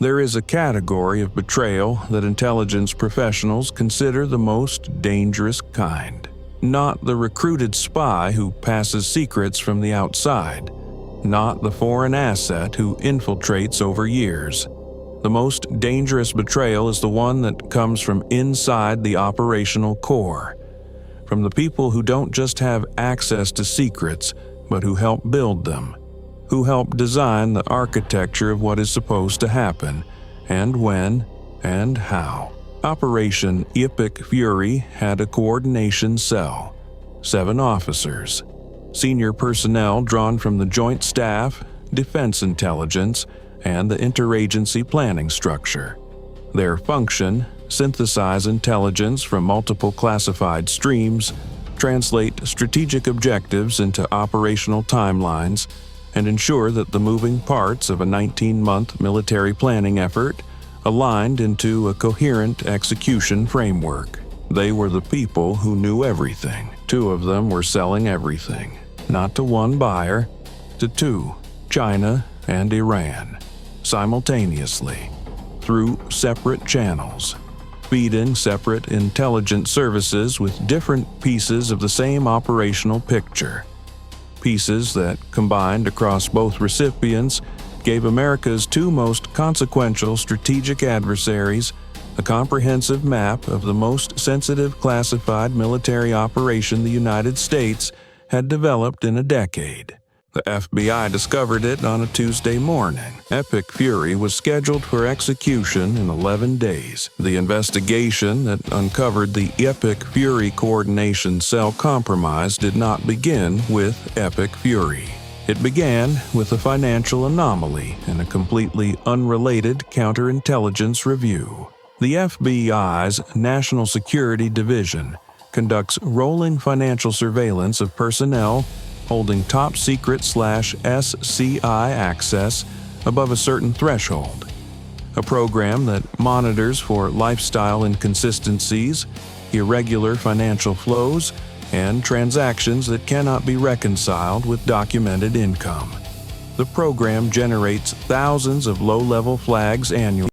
There is a category of betrayal that intelligence professionals consider the most dangerous kind. Not the recruited spy who passes secrets from the outside. Not the foreign asset who infiltrates over years. The most dangerous betrayal is the one that comes from inside the operational core. From the people who don't just have access to secrets, but who help build them. Who help design the architecture of what is supposed to happen, and when, and how. Operation Epic Fury had a coordination cell, 7 officers, senior personnel drawn from the Joint Staff, Defense Intelligence, and the Interagency Planning Structure. Their function: synthesize intelligence from multiple classified streams, translate strategic objectives into operational timelines, and ensure that the moving parts of a 19-month military planning effort aligned into a coherent execution framework. They were the people who knew everything. 2 of them were selling everything, not to one buyer, to 2, China and Iran, simultaneously, through separate channels, feeding separate intelligence services with different pieces of the same operational picture. Pieces that, combined across both recipients, gave America's 2 most consequential strategic adversaries a comprehensive map of the most sensitive classified military operation the United States had developed in a decade. The FBI discovered it on a Tuesday morning. Epic Fury was scheduled for execution in 11 days. The investigation that uncovered the Epic Fury Coordination Cell compromise did not begin with Epic Fury. It began with a financial anomaly in a completely unrelated counterintelligence review. The FBI's National Security Division conducts rolling financial surveillance of personnel holding top-secret/SCI access above a certain threshold, a program that monitors for lifestyle inconsistencies, irregular financial flows, and transactions that cannot be reconciled with documented income. The program generates thousands of low-level flags annually.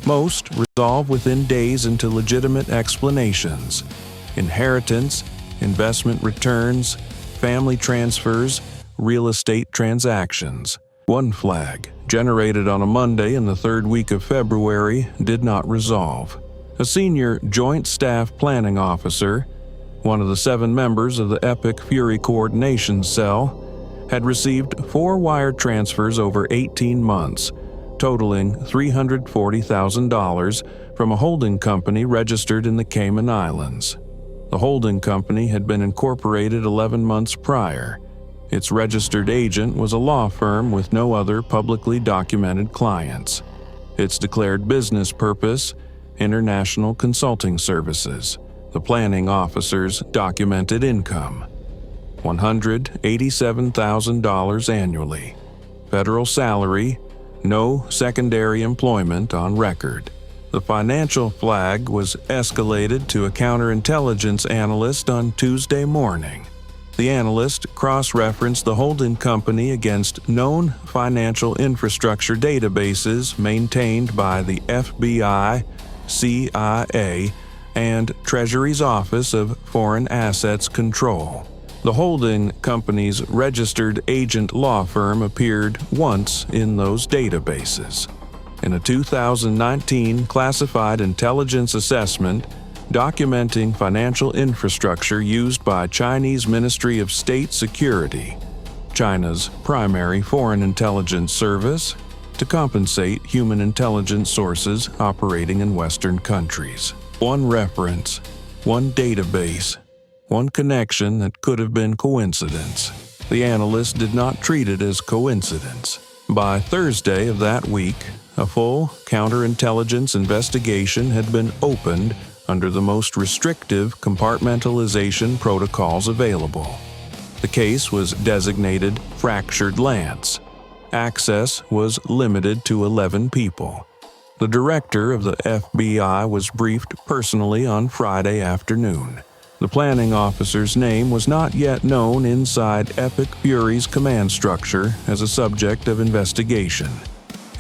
Most resolve within days into legitimate explanations: inheritance, investment returns, family transfers, real estate transactions. One flag, generated on a Monday in the 3rd week of February, did not resolve. A senior Joint Staff Planning Officer, one of the 7 members of the Epic Fury Coordination Cell, had received 4 wire transfers over 18 months, totaling $340,000 from a holding company registered in the Cayman Islands. The holding company had been incorporated 11 months prior. Its registered agent was a law firm with no other publicly documented clients. Its declared business purpose: international consulting services. The planning officer's documented income: $187,000 annually. Federal salary, no secondary employment on record. The financial flag was escalated to a counterintelligence analyst on Tuesday morning. The analyst cross-referenced the holding company against known financial infrastructure databases maintained by the FBI, CIA, and Treasury's Office of Foreign Assets Control. The holding company's registered agent law firm appeared once in those databases. In a 2019 classified intelligence assessment documenting financial infrastructure used by Chinese Ministry of State Security, China's primary foreign intelligence service, to compensate human intelligence sources operating in Western countries. One reference, one database, one connection that could have been coincidence. The analyst did not treat it as coincidence. By Thursday of that week, a full counterintelligence investigation had been opened under the most restrictive compartmentalization protocols available. The case was designated Fractured Lance. Access was limited to 11 people. The director of the FBI was briefed personally on Friday afternoon. The planning officer's name was not yet known inside Epic Fury's command structure as a subject of investigation.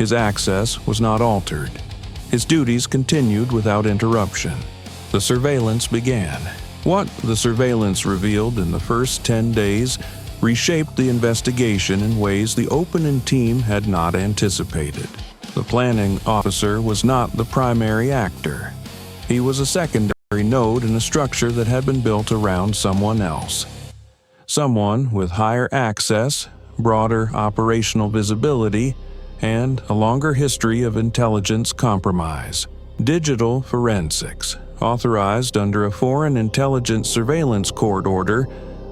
His access was not altered. His duties continued without interruption. The surveillance began. What the surveillance revealed in the first 10 days reshaped the investigation in ways the opening team had not anticipated. The planning officer was not the primary actor. He was a secondary node in a structure that had been built around someone else. Someone with higher access, broader operational visibility, and a longer history of intelligence compromise. Digital forensics, authorized under a Foreign Intelligence Surveillance Court order,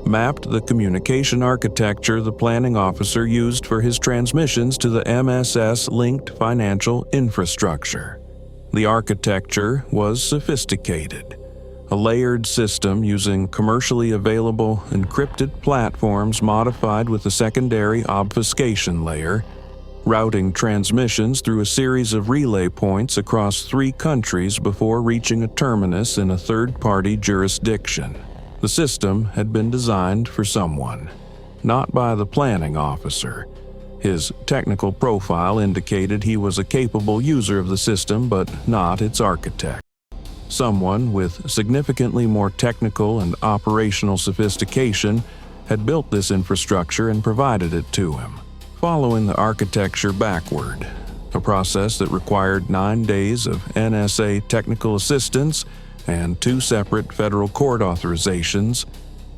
mapped the communication architecture the planning officer used for his transmissions to the MSS-linked financial infrastructure. The architecture was sophisticated, a layered system using commercially available encrypted platforms modified with a secondary obfuscation layer, routing transmissions through a series of relay points across 3 countries before reaching a terminus in a third-party jurisdiction. The system had been designed for someone, not by the planning officer. His technical profile indicated he was a capable user of the system but not its architect. Someone with significantly more technical and operational sophistication had built this infrastructure and provided it to him, following the architecture backward, a process that required 9 days of NSA technical assistance and 2 separate federal court authorizations.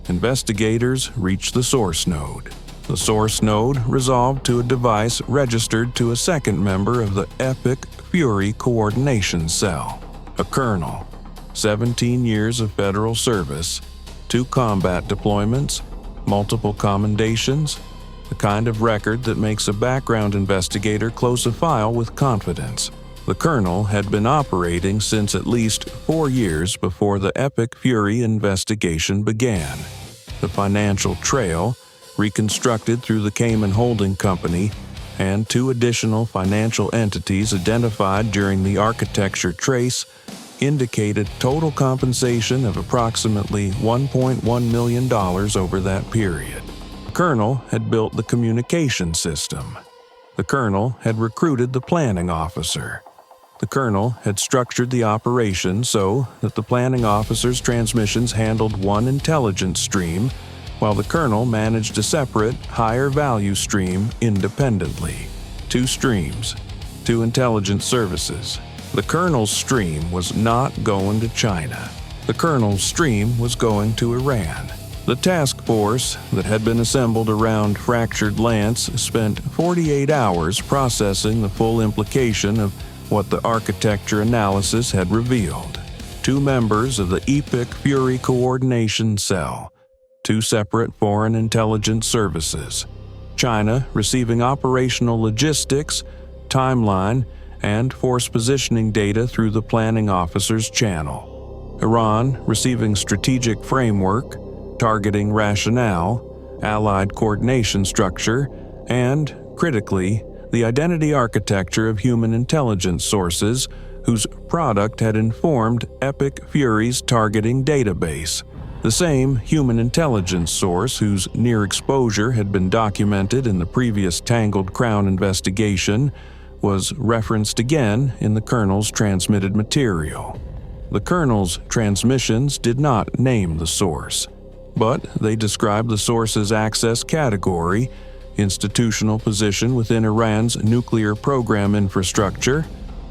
Investigators reached the source node. The source node resolved to a device registered to a second member of the Epic Fury Coordination Cell, a colonel, 17 years of federal service, 2 combat deployments, multiple commendations, the kind of record that makes a background investigator close a file with confidence. The colonel had been operating since at least 4 years before the Epic Fury investigation began. The financial trail, reconstructed through the Cayman holding company, and 2 additional financial entities identified during the architecture trace, indicated total compensation of approximately $1.1 million over that period. The colonel had built the communication system. The colonel had recruited the planning officer. The colonel had structured the operation so that the planning officer's transmissions handled one intelligence stream, while the colonel managed a separate, higher-value stream independently. 2 streams, 2 intelligence services. The colonel's stream was not going to China. The colonel's stream was going to Iran. The task force that had been assembled around Fractured Lance spent 48 hours processing the full implication of what the architecture analysis had revealed. 2 members of the Epic Fury Coordination Cell, 2 separate foreign intelligence services. China receiving operational logistics, timeline, and force positioning data through the planning officer's channel. Iran receiving strategic framework, targeting rationale, allied coordination structure, and, critically, the identity architecture of human intelligence sources whose product had informed Epic Fury's targeting database, the same human intelligence source whose near exposure had been documented in the previous Tangled Crown investigation was referenced again in the colonel's transmitted material. The colonel's transmissions did not name the source, but they described the source's access category, institutional position within Iran's nuclear program infrastructure,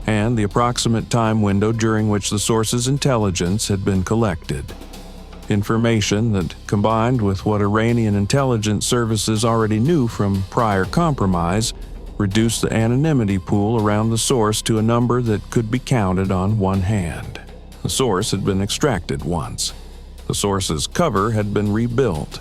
and the approximate time window during which the source's intelligence had been collected. Information that, combined with what Iranian intelligence services already knew from prior compromise, reduced the anonymity pool around the source to a number that could be counted on one hand. The source had been extracted once. The source's cover had been rebuilt.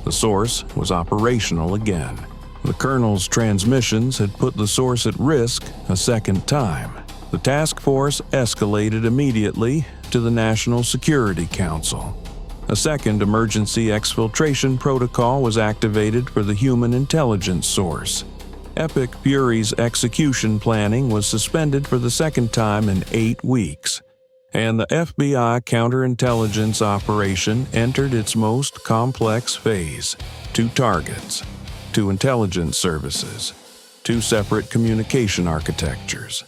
The source was operational again. The colonel's transmissions had put the source at risk a second time. The task force escalated immediately to the National Security Council. A second emergency exfiltration protocol was activated for the human intelligence source. Epic Fury's execution planning was suspended for the second time in 8 weeks, and the FBI counterintelligence operation entered its most complex phase. 2 targets, 2 intelligence services, two separate communication architectures.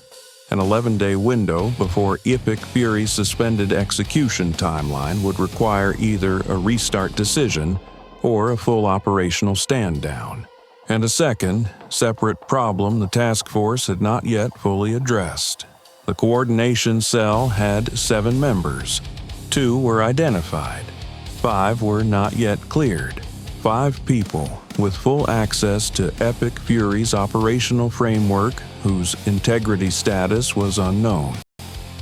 An 11-day window before Epic Fury's suspended execution timeline would require either a restart decision or a full operational stand-down. And a second, separate problem the task force had not yet fully addressed. The coordination cell had 7 members. 2 were identified. 5 were not yet cleared. 5 people with full access to Epic Fury's operational framework whose integrity status was unknown.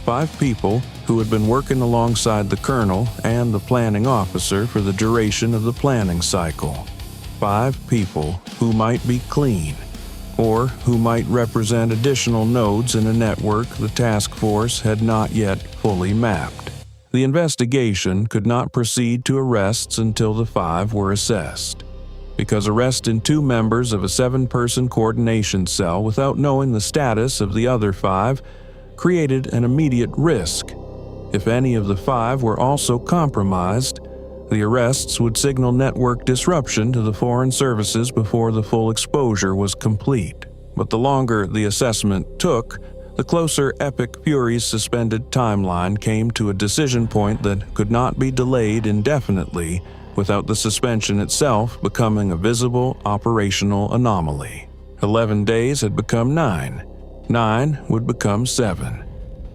5 people who had been working alongside the colonel and the planning officer for the duration of the planning cycle. 5 people who might be clean, or who might represent additional nodes in a network the task force had not yet fully mapped. The investigation could not proceed to arrests until the 5 were assessed, because arresting 2 members of a 7-person coordination cell without knowing the status of the other 5 created an immediate risk. If any of the 5 were also compromised, the arrests would signal network disruption to the foreign services before the full exposure was complete. But the longer the assessment took, the closer Epic Fury's suspended timeline came to a decision point that could not be delayed indefinitely without the suspension itself becoming a visible operational anomaly. 11 days had become 9. 9 would become 7.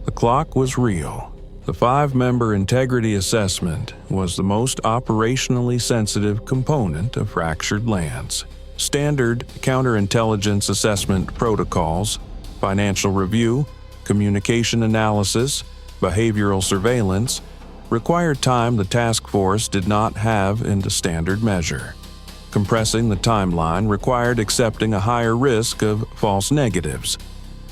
The clock was real. The 5-member integrity assessment was the most operationally sensitive component of Fractured Lands. Standard counterintelligence assessment protocols, financial review, communication analysis, behavioral surveillance required time the task force did not have into standard measure. Compressing the timeline required accepting a higher risk of false negatives,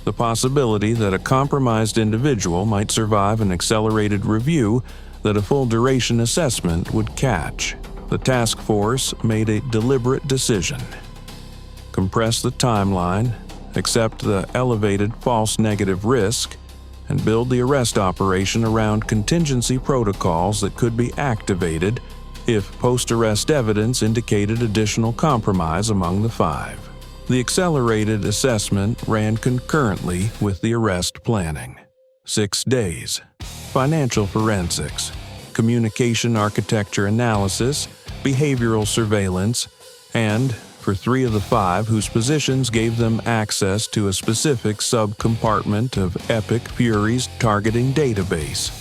the possibility that a compromised individual might survive an accelerated review that a full-duration assessment would catch. The task force made a deliberate decision. Compress the timeline, accept the elevated false negative risk, and build the arrest operation around contingency protocols that could be activated if post-arrest evidence indicated additional compromise among the 5. The accelerated assessment ran concurrently with the arrest planning. 6 days. Financial forensics, communication architecture analysis, behavioral surveillance, and, for 3 of the 5 whose positions gave them access to a specific subcompartment of Epic Fury's targeting database.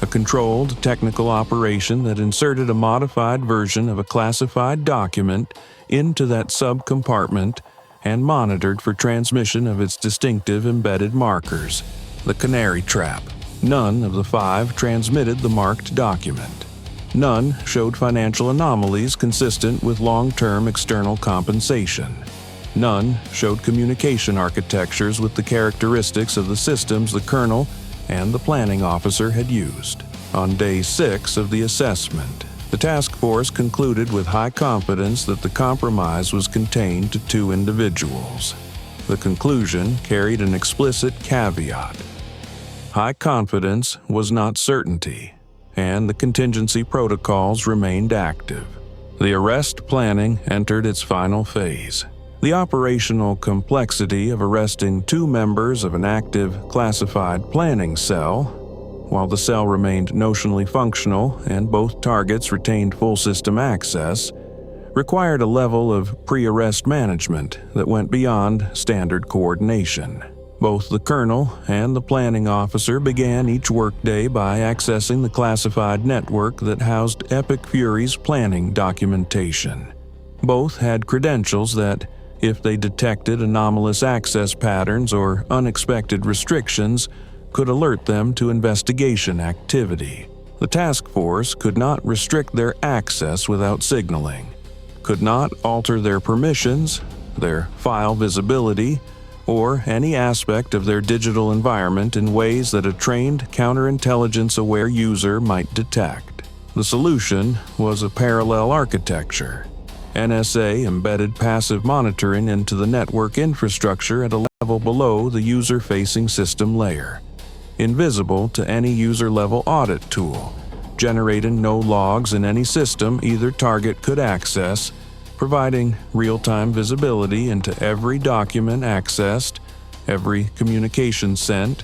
A controlled technical operation that inserted a modified version of a classified document into that subcompartment and monitored for transmission of its distinctive embedded markers, the canary trap. None of the 5 transmitted the marked document. None showed financial anomalies consistent with long-term external compensation. None showed communication architectures with the characteristics of the systems the colonel and the planning officer had used. On day 6 of the assessment, the task force concluded with high confidence that the compromise was contained to 2 individuals. The conclusion carried an explicit caveat. High confidence was not certainty, and the contingency protocols remained active. The arrest planning entered its final phase. The operational complexity of arresting 2 members of an active classified planning cell, while the cell remained notionally functional and both targets retained full system access, required a level of pre-arrest management that went beyond standard coordination. Both the colonel and the planning officer began each workday by accessing the classified network that housed Epic Fury's planning documentation. Both had credentials that, if they detected anomalous access patterns or unexpected restrictions, could alert them to investigation activity. The task force could not restrict their access without signaling, could not alter their permissions, their file visibility, or any aspect of their digital environment in ways that a trained counterintelligence-aware user might detect. The solution was a parallel architecture. NSA embedded passive monitoring into the network infrastructure at a level below the user-facing system layer, invisible to any user-level audit tool, generating no logs in any system either target could access, providing real-time visibility into every document accessed, every communication sent,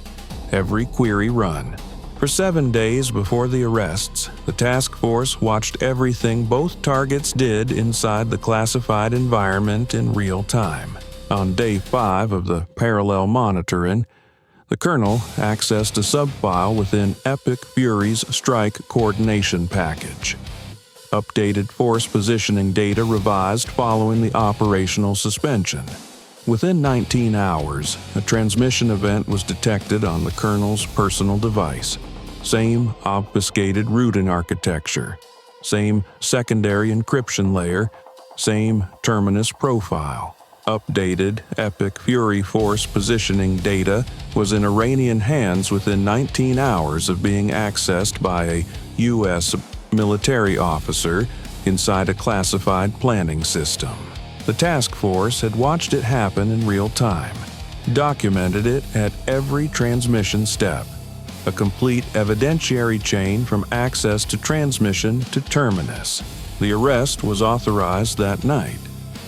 every query run. For 7 days before the arrests, the task force watched everything both targets did inside the classified environment in real time. On day 5 of the parallel monitoring, the colonel accessed a subfile within Epic Fury's strike coordination package. Updated force positioning data revised following the operational suspension. Within 19 hours, a transmission event was detected on the colonel's personal device. Same obfuscated routing architecture, same secondary encryption layer, same terminus profile. Updated Epic Fury force positioning data was in Iranian hands within 19 hours of being accessed by a U.S. military officer inside a classified planning system. The task force had watched it happen in real time, documented it at every transmission step. A complete evidentiary chain from access to transmission to terminus. The arrest was authorized that night,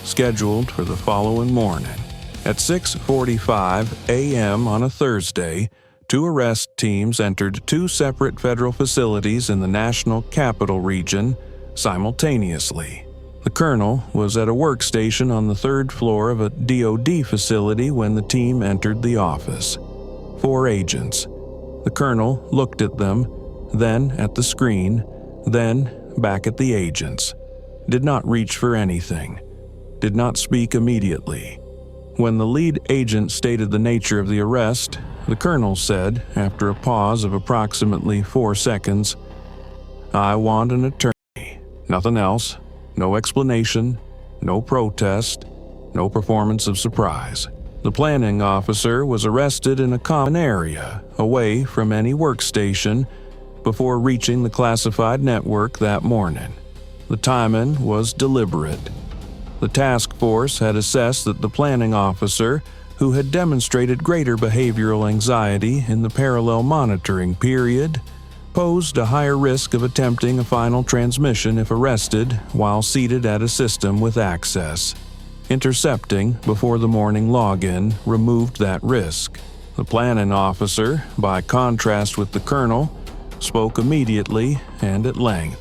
scheduled for the following morning. At 6:45 a.m. on a Thursday, 2 arrest teams entered 2 separate federal facilities in the National Capital Region simultaneously. The colonel was at a workstation on the 3rd floor of a DoD facility when the team entered the office. 4 agents. The colonel looked at them, then at the screen, then back at the agents. Did not reach for anything. Did not speak immediately. When the lead agent stated the nature of the arrest, the colonel said, after a pause of approximately 4 seconds, "I want an attorney. Nothing else. No explanation. No protest. No performance of surprise." The planning officer was arrested in a common area, away from any workstation, before reaching the classified network that morning. The timing was deliberate. The task force had assessed that the planning officer, who had demonstrated greater behavioral anxiety in the parallel monitoring period, posed a higher risk of attempting a final transmission if arrested while seated at a system with access. Intercepting before the morning login removed that risk. The planning officer, by contrast with the colonel, spoke immediately and at length.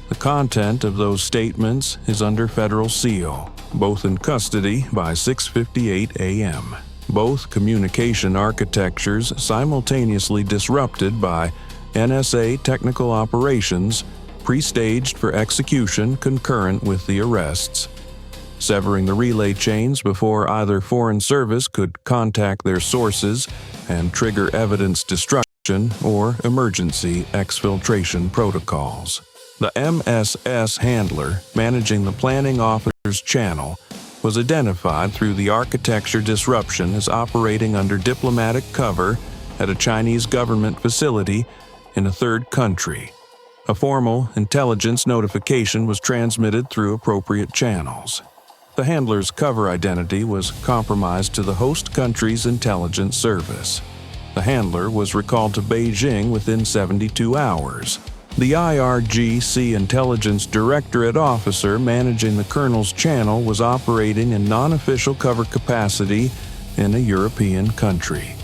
The content of those statements is under federal seal, both in custody by 6:58 a.m. Both communication architectures simultaneously disrupted by NSA technical operations, pre-staged for execution concurrent with the arrests. Severing the relay chains before either Foreign Service could contact their sources and trigger evidence destruction or emergency exfiltration protocols. The MSS handler managing the planning officer's channel was identified through the architecture disruption as operating under diplomatic cover at a Chinese government facility in a 3rd country. A formal intelligence notification was transmitted through appropriate channels. The handler's cover identity was compromised to the host country's intelligence service. The handler was recalled to Beijing within 72 hours. The IRGC Intelligence Directorate officer managing the colonel's channel was operating in non-official cover capacity in a European country.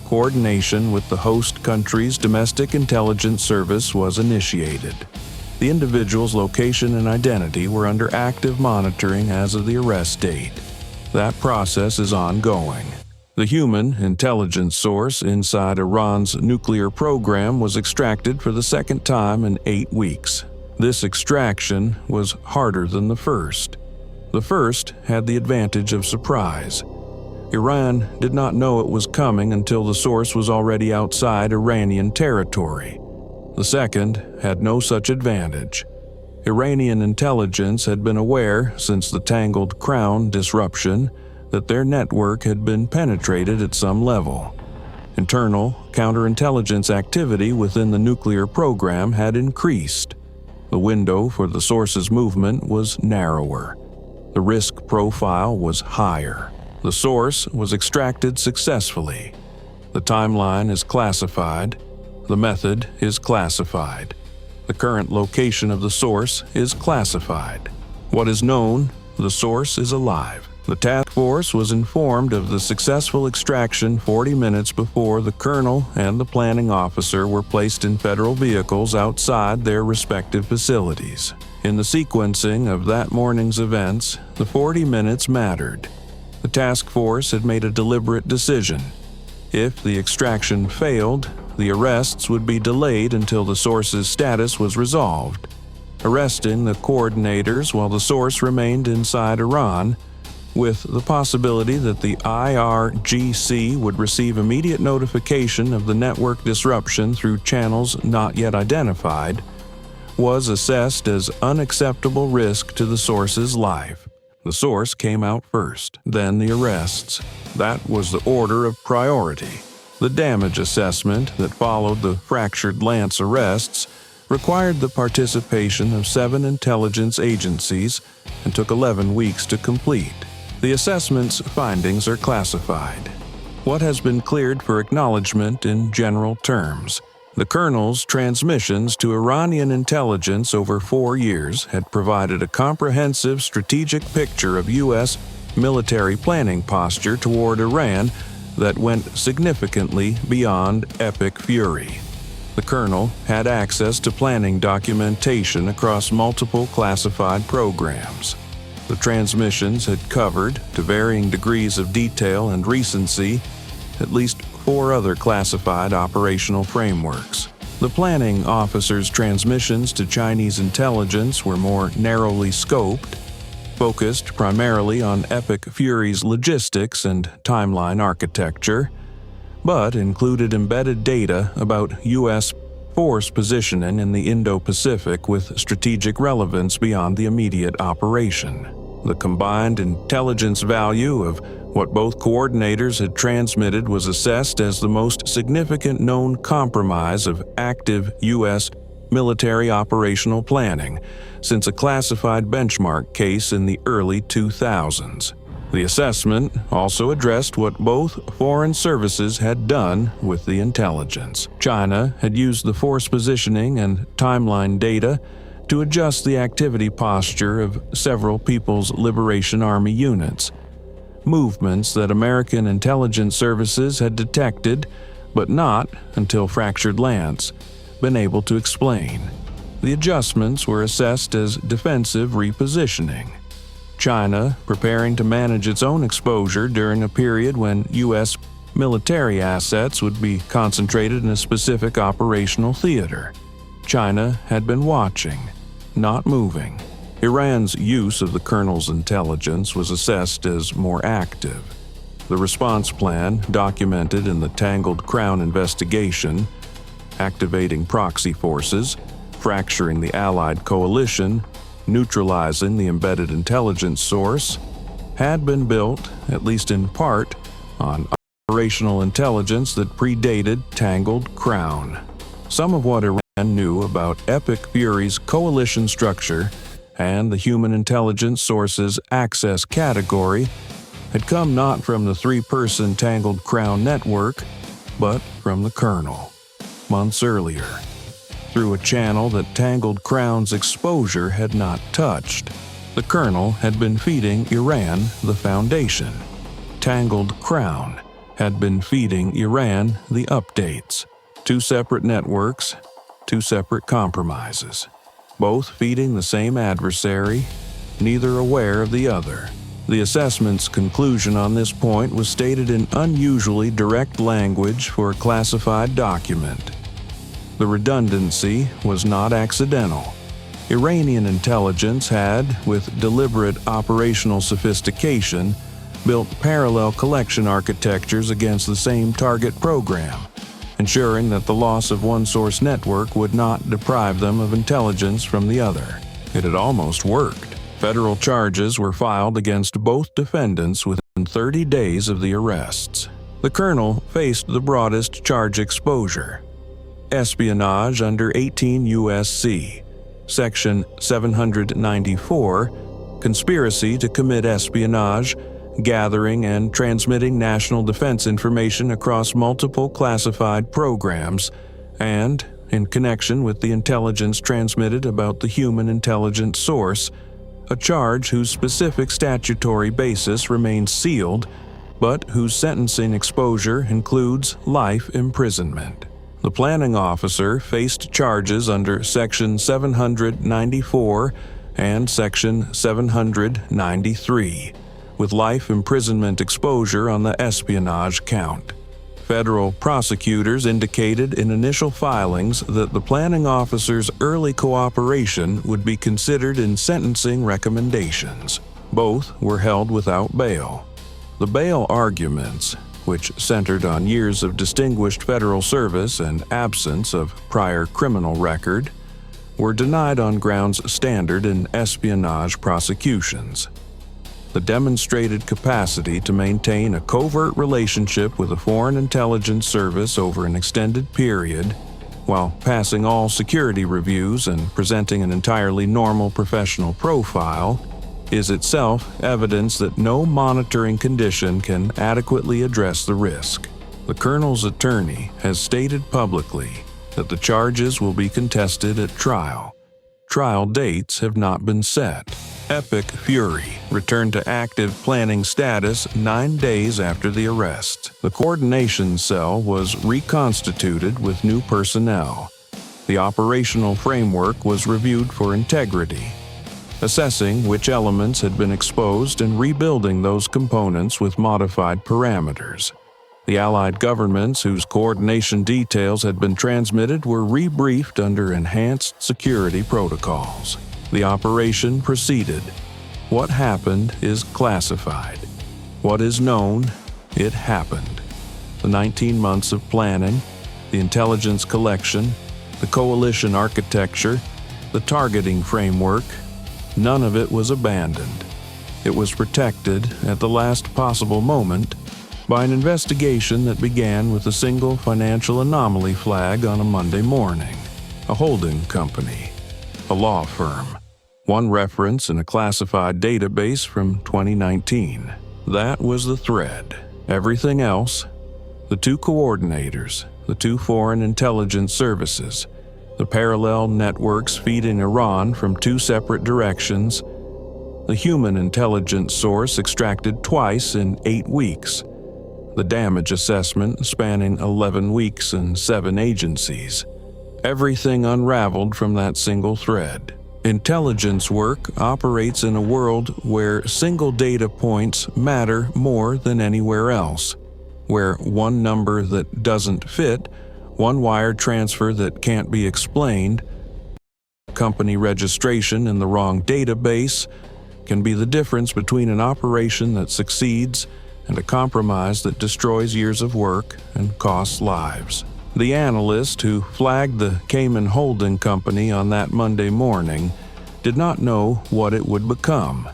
Coordination with the host country's domestic intelligence service was initiated. The individual's location and identity were under active monitoring as of the arrest date. That process is ongoing. The human intelligence source inside Iran's nuclear program was extracted for the 2nd time in 8 weeks. This extraction was harder than the first. The first had the advantage of surprise. Iran did not know it was coming until the source was already outside Iranian territory. The second had no such advantage. Iranian intelligence had been aware since the Tangled Crown disruption that their network had been penetrated at some level. Internal counterintelligence activity within the nuclear program had increased. The window for the source's movement was narrower. The risk profile was higher. The source was extracted successfully. The timeline is classified. The method is classified. The current location of the source is classified. What is known the source is alive. The task force was informed of the successful extraction 40 minutes before the colonel and the planning officer were placed in federal vehicles outside their respective facilities. In the sequencing of that morning's events, the 40 minutes mattered. The task force had made a deliberate decision. If the extraction failed, the arrests would be delayed until the source's status was resolved, arresting the coordinators while the source remained inside Iran, with the possibility that the IRGC would receive immediate notification of the network disruption through channels not yet identified, was assessed as unacceptable risk to the source's life. The source came out first, then the arrests. That was the order of priority. The damage assessment that followed the fractured Lance arrests required the participation of 7 intelligence agencies and took 11 weeks to complete. The assessment's findings are classified. What has been cleared for acknowledgement in general terms? The colonel's transmissions to Iranian intelligence over 4 years had provided a comprehensive strategic picture of U.S. military planning posture toward Iran that went significantly beyond epic fury. The colonel had access to planning documentation across multiple classified programs. The transmissions had covered, to varying degrees of detail and recency, at least 4 other classified operational frameworks. The planning officer's transmissions to Chinese intelligence were more narrowly scoped, focused primarily on Epic Fury's logistics and timeline architecture, but included embedded data about U.S. force positioning in the Indo-Pacific with strategic relevance beyond the immediate operation. The combined intelligence value of what both coordinators had transmitted was assessed as the most significant known compromise of active U.S. military operational planning since a classified benchmark case in the early 2000s. The assessment also addressed what both foreign services had done with the intelligence. China had used the force positioning and timeline data to adjust the activity posture of several People's Liberation Army units, movements that American intelligence services had detected, but not, until fractured Lance, been able to explain. The adjustments were assessed as defensive repositioning. China preparing to manage its own exposure during a period when U.S. military assets would be concentrated in a specific operational theater. China had been watching, not moving. Iran's use of the colonel's intelligence was assessed as more active. The response plan, documented in the Tangled Crown investigation, activating proxy forces, fracturing the Allied coalition, neutralizing the embedded intelligence source, had been built, at least in part, on operational intelligence that predated Tangled Crown. Some of what Iran knew about Epic Fury's coalition structure and the human intelligence source's access category had come not from the 3-person Tangled Crown network, but from the colonel, months earlier, through a channel that Tangled Crown's exposure had not touched. The colonel had been feeding Iran the foundation. Tangled Crown had been feeding Iran the updates. 2 separate networks, 2 separate compromises, both feeding the same adversary, neither aware of the other. The assessment's conclusion on this point was stated in unusually direct language for a classified document. The redundancy was not accidental. Iranian intelligence had, with deliberate operational sophistication, built parallel collection architectures against the same target program, ensuring that the loss of one source network would not deprive them of intelligence from the other. It had almost worked. Federal charges were filed against both defendants within 30 days of the arrests. The colonel faced the broadest charge exposure: espionage under 18 U.S.C. Section 794, conspiracy to commit espionage, gathering and transmitting national defense information across multiple classified programs, and, in connection with the intelligence transmitted about the human intelligence source, a charge whose specific statutory basis remains sealed, but whose sentencing exposure includes life imprisonment. The planning officer faced charges under Section 794 and Section 793, with life imprisonment exposure on the espionage count. Federal prosecutors indicated in initial filings that the planning officer's early cooperation would be considered in sentencing recommendations. Both were held without bail. The bail arguments, which centered on years of distinguished federal service and absence of prior criminal record, were denied on grounds standard in espionage prosecutions. The demonstrated capacity to maintain a covert relationship with a foreign intelligence service over an extended period, while passing all security reviews and presenting an entirely normal professional profile, is itself evidence that no monitoring condition can adequately address the risk. The colonel's attorney has stated publicly that the charges will be contested at trial. Trial dates have not been set. Epic Fury returned to active planning status 9 days after the arrest. The coordination cell was reconstituted with new personnel. The operational framework was reviewed for integrity, assessing which elements had been exposed and rebuilding those components with modified parameters. The Allied governments whose coordination details had been transmitted were rebriefed under enhanced security protocols. The operation proceeded. What happened is classified. What is known, it happened. The 19 months of planning, the intelligence collection, the coalition architecture, the targeting framework, none of it was abandoned. It was protected at the last possible moment by an investigation that began with a single financial anomaly flag on a Monday morning, a holding company, a law firm, one reference in a classified database from 2019. That was the thread. Everything else, the two coordinators, the two foreign intelligence services, the parallel networks feeding Iran from two separate directions, the human intelligence source extracted twice in 8 weeks, the damage assessment spanning 11 weeks and 7 agencies. Everything unraveled from that single thread. Intelligence work operates in a world where single data points matter more than anywhere else, where one number that doesn't fit, one wire transfer that can't be explained, company registration in the wrong database can be the difference between an operation that succeeds and a compromise that destroys years of work and costs lives. The analyst who flagged the Cayman holding company on that Monday morning did not know what it would become.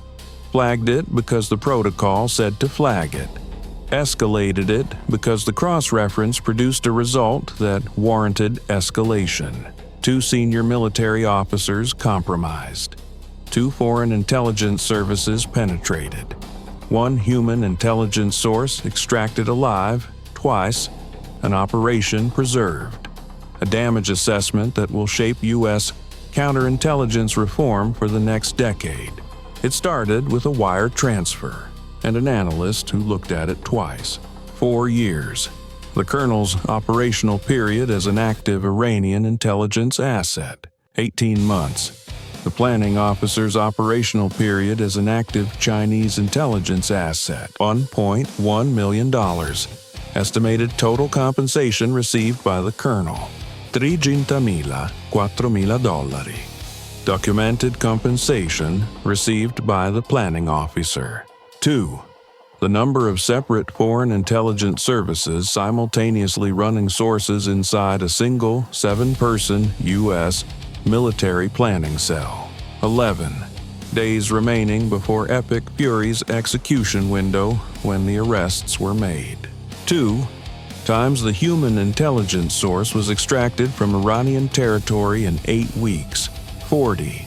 Flagged it because the protocol said to flag it. Escalated it because the cross-reference produced a result that warranted escalation. 2 senior military officers compromised. 2 foreign intelligence services penetrated. 1 human intelligence source extracted alive twice, an operation preserved. A damage assessment that will shape U.S. counterintelligence reform for the next decade. It started with a wire transfer and an analyst who looked at it twice. 4 years. The colonel's operational period as an active Iranian intelligence asset. 18 months. The planning officer's operational period as an active Chinese intelligence asset. $1.1 million. Estimated total compensation received by the colonel. $30,000. Documented compensation received by the planning officer. 2. The number of separate foreign intelligence services simultaneously running sources inside a single 7-person U.S. military planning cell. 11. Days remaining before Epic Fury's execution window when the arrests were made. 2. Times the human intelligence source was extracted from Iranian territory in 8 weeks. 40.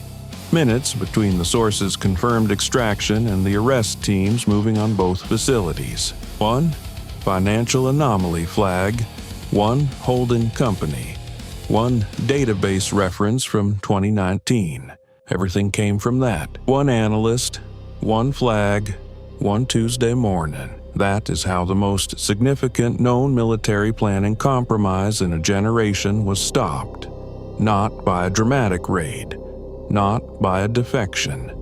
Minutes between the source's confirmed extraction and the arrest teams moving on both facilities. 1. Financial anomaly flag. 1. Holding company. 1 database reference from 2019. Everything came from that. One analyst, one flag, one Tuesday morning. That is how the most significant known military planning compromise in a generation was stopped. Not by a dramatic raid, not by a defection,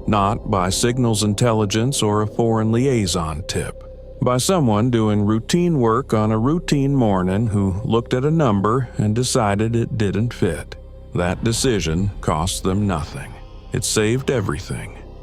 not by signals intelligence or a foreign liaison tip. By someone doing routine work on a routine morning who looked at a number and decided it didn't fit. That decision cost them nothing. It saved everything.